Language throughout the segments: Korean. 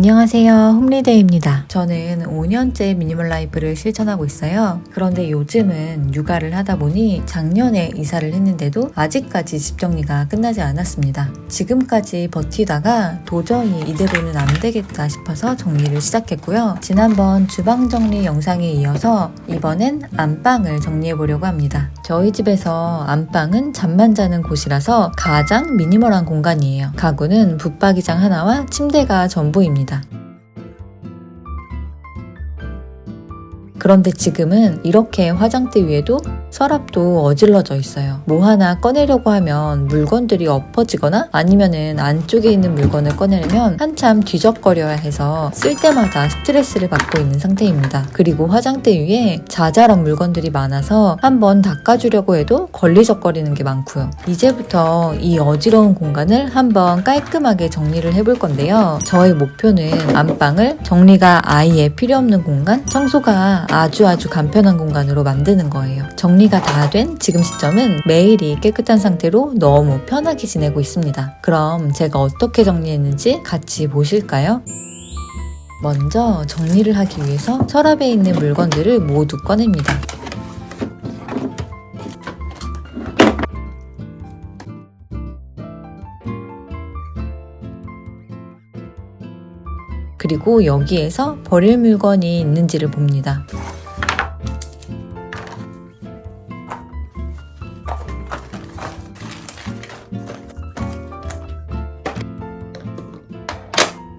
안녕하세요, 홈리데이입니다. 저는 5년째 미니멀 라이프를 실천하고 있어요. 그런데 요즘은 육아를 하다 보니 작년에 이사를 했는데도 아직까지 집 정리가 끝나지 않았습니다. 지금까지 버티다가 도저히 이대로는 안 되겠다 싶어서 정리를 시작했고요. 지난번 주방 정리 영상에 이어서 이번엔 안방을 정리해 보려고 합니다. 저희 집에서 안방은 잠만 자는 곳이라서 가장 미니멀한 공간이에요. 가구는 붙박이장 하나와 침대가 전부입니다. 그런데 지금은 이렇게 화장대 위에도 서랍도 어질러져 있어요. 뭐 하나 꺼내려고 하면 물건들이 엎어지거나 아니면은 안쪽에 있는 물건을 꺼내려면 한참 뒤적거려야 해서 쓸 때마다 스트레스를 받고 있는 상태입니다. 그리고 화장대 위에 자잘한 물건들이 많아서 한번 닦아주려고 해도 걸리적거리는 게 많고요. 이제부터 이 어지러운 공간을 한번 깔끔하게 정리를 해볼 건데요. 저의 목표는 안방을 정리가 아예 필요 없는 공간, 청소가 아주 간편한 공간으로 만드는 거예요. 정리가 다 된 지금 시점은 매일이 깨끗한 상태로 너무 편하게 지내고 있습니다. 그럼 제가 어떻게 정리했는지 같이 보실까요? 먼저 정리를 하기 위해서 서랍에 있는 물건들을 모두 꺼냅니다. 그리고 여기에서 버릴 물건이 있는지를 봅니다.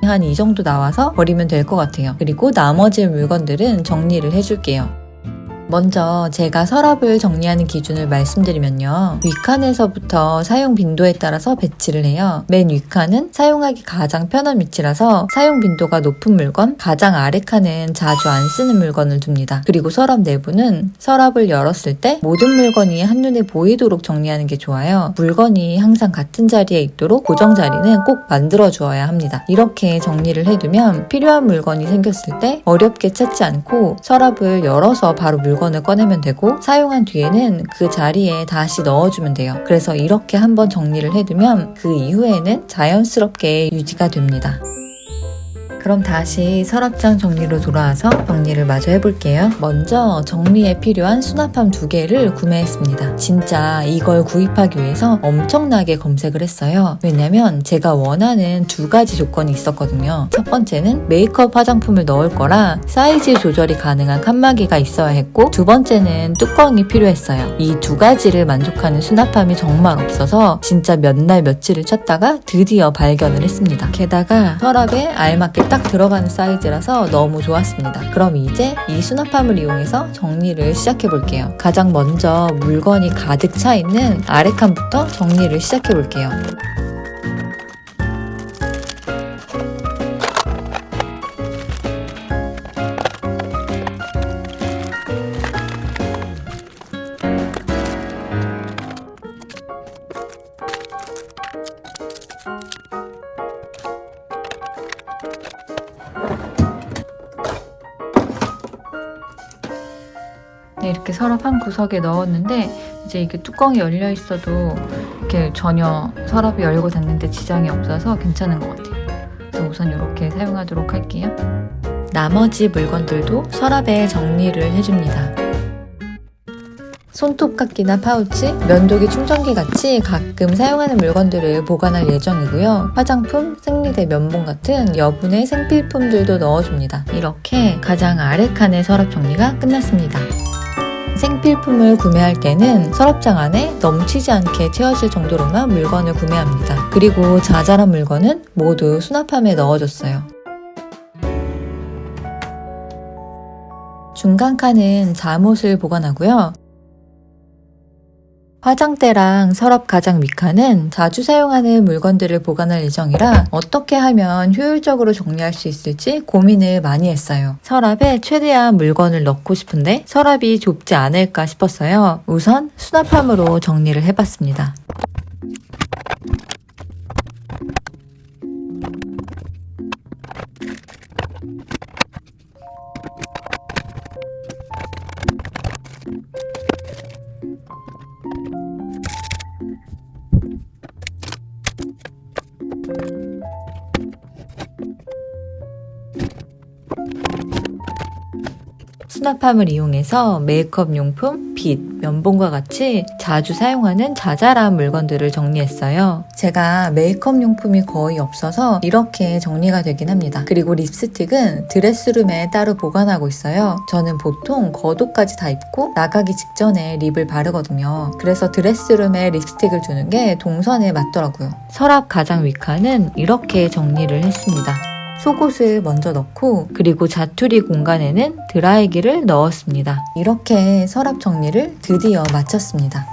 한 이 정도 나와서 버리면 될 것 같아요. 그리고 나머지 물건들은 정리를 해줄게요. 먼저 제가 서랍을 정리하는 기준을 말씀드리면요. 윗칸에서부터 사용 빈도에 따라서 배치를 해요. 맨 윗칸은 사용하기 가장 편한 위치라서 사용 빈도가 높은 물건, 가장 아래칸은 자주 안 쓰는 물건을 둡니다. 그리고 서랍 내부는 서랍을 열었을 때 모든 물건이 한눈에 보이도록 정리하는 게 좋아요. 물건이 항상 같은 자리에 있도록 고정 자리는 꼭 만들어 주어야 합니다. 이렇게 정리를 해두면 필요한 물건이 생겼을 때 어렵게 찾지 않고 서랍을 열어서 바로 물건을 꺼내면 되고 사용한 뒤에는 그 자리에 다시 넣어주면 돼요. 그래서 이렇게 한번 정리를 해두면 그 이후에는 자연스럽게 유지가 됩니다. 그럼 다시 서랍장 정리로 돌아와서 정리를 마저 해볼게요. 먼저 정리에 필요한 수납함 2개를 구매했습니다. 진짜 이걸 구입하기 위해서 엄청나게 검색을 했어요. 왜냐면 제가 원하는 2가지 조건이 있었거든요. 첫 번째는 메이크업 화장품을 넣을 거라 사이즈 조절이 가능한 칸막이가 있어야 했고, 두 번째는 뚜껑이 필요했어요. 이 2가지를 만족하는 수납함이 정말 없어서 진짜 몇 날 며칠을 찾다가 드디어 발견을 했습니다. 게다가 서랍에 알맞게 딱 들어가는 사이즈라서 너무 좋았습니다. 그럼 이제 이 수납함을 이용해서 정리를 시작해 볼게요. 가장 먼저 물건이 가득 차 있는 아래 칸부터 정리를 시작해 볼게요. 네, 이렇게 서랍 한 구석에 넣었는데 이제 이게 뚜껑이 열려 있어도 이렇게 전혀 서랍이 열고 닫는데 지장이 없어서 괜찮은 것 같아요. 그래서 우선 이렇게 사용하도록 할게요. 나머지 물건들도 서랍에 정리를 해줍니다. 손톱깎이나 파우치, 면도기 충전기 같이 가끔 사용하는 물건들을 보관할 예정이고요. 화장품, 생리대, 면봉 같은 여분의 생필품들도 넣어줍니다. 이렇게 가장 아래 칸의 서랍 정리가 끝났습니다. 생필품을 구매할 때는 서랍장 안에 넘치지 않게 채워질 정도로만 물건을 구매합니다. 그리고 자잘한 물건은 모두 수납함에 넣어줬어요. 중간 칸은 잠옷을 보관하고요. 화장대랑 서랍 가장 윗칸은 자주 사용하는 물건들을 보관할 예정이라 어떻게 하면 효율적으로 정리할 수 있을지 고민을 많이 했어요. 서랍에 최대한 물건을 넣고 싶은데 서랍이 좁지 않을까 싶었어요. 우선 수납함으로 정리를 해봤습니다. 수납함을 이용해서 메이크업 용품, 빗, 면봉과 같이 자주 사용하는 자잘한 물건들을 정리했어요. 제가 메이크업 용품이 거의 없어서 이렇게 정리가 되긴 합니다. 그리고 립스틱은 드레스룸에 따로 보관하고 있어요. 저는 보통 겉옷까지 다 입고 나가기 직전에 립을 바르거든요. 그래서 드레스룸에 립스틱을 두는 게 동선에 맞더라고요. 서랍 가장 윗칸은 이렇게 정리를 했습니다. 속옷을 먼저 넣고 그리고 자투리 공간에는 드라이기를 넣었습니다. 이렇게 서랍 정리를 드디어 마쳤습니다.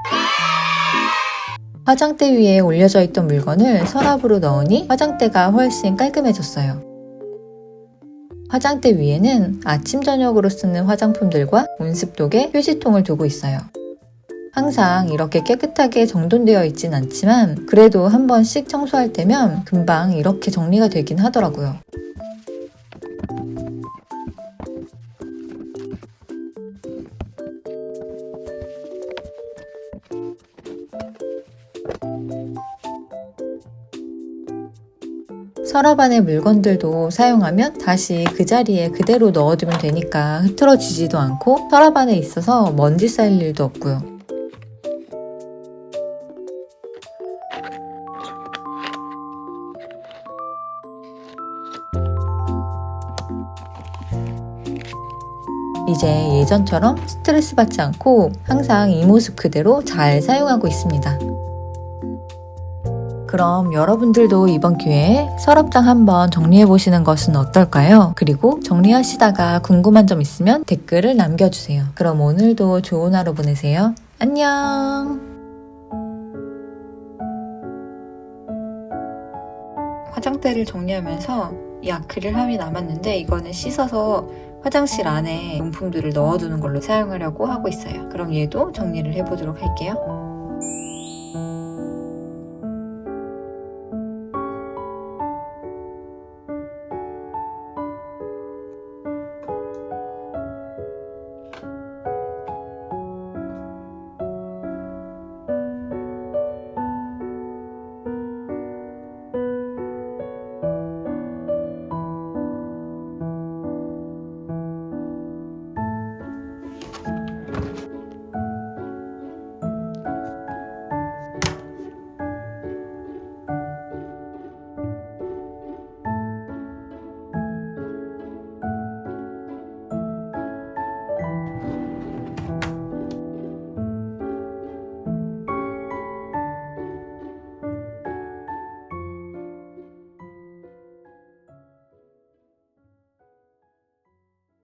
화장대 위에 올려져 있던 물건을 서랍으로 넣으니 화장대가 훨씬 깔끔해졌어요. 화장대 위에는 아침 저녁으로 쓰는 화장품들과 온습도계 휴지통을 두고 있어요. 항상 이렇게 깨끗하게 정돈되어 있진 않지만 그래도 한 번씩 청소할 때면 금방 이렇게 정리가 되긴 하더라고요. 서랍 안의 물건들도 사용하면 다시 그 자리에 그대로 넣어두면 되니까 흐트러지지도 않고 서랍 안에 있어서 먼지 쌓일 일도 없고요. 이제 예전처럼 스트레스 받지 않고 항상 이 모습 그대로 잘 사용하고 있습니다. 그럼 여러분들도 이번 기회에 서랍장 한번 정리해보시는 것은 어떨까요? 그리고 정리하시다가 궁금한 점 있으면 댓글을 남겨주세요. 그럼 오늘도 좋은 하루 보내세요. 안녕! 화장대를 정리하면서 이 아크릴함이 남았는데 이거는 씻어서 화장실 안에 용품들을 넣어두는 걸로 사용하려고 하고 있어요. 그럼 얘도 정리를 해보도록 할게요.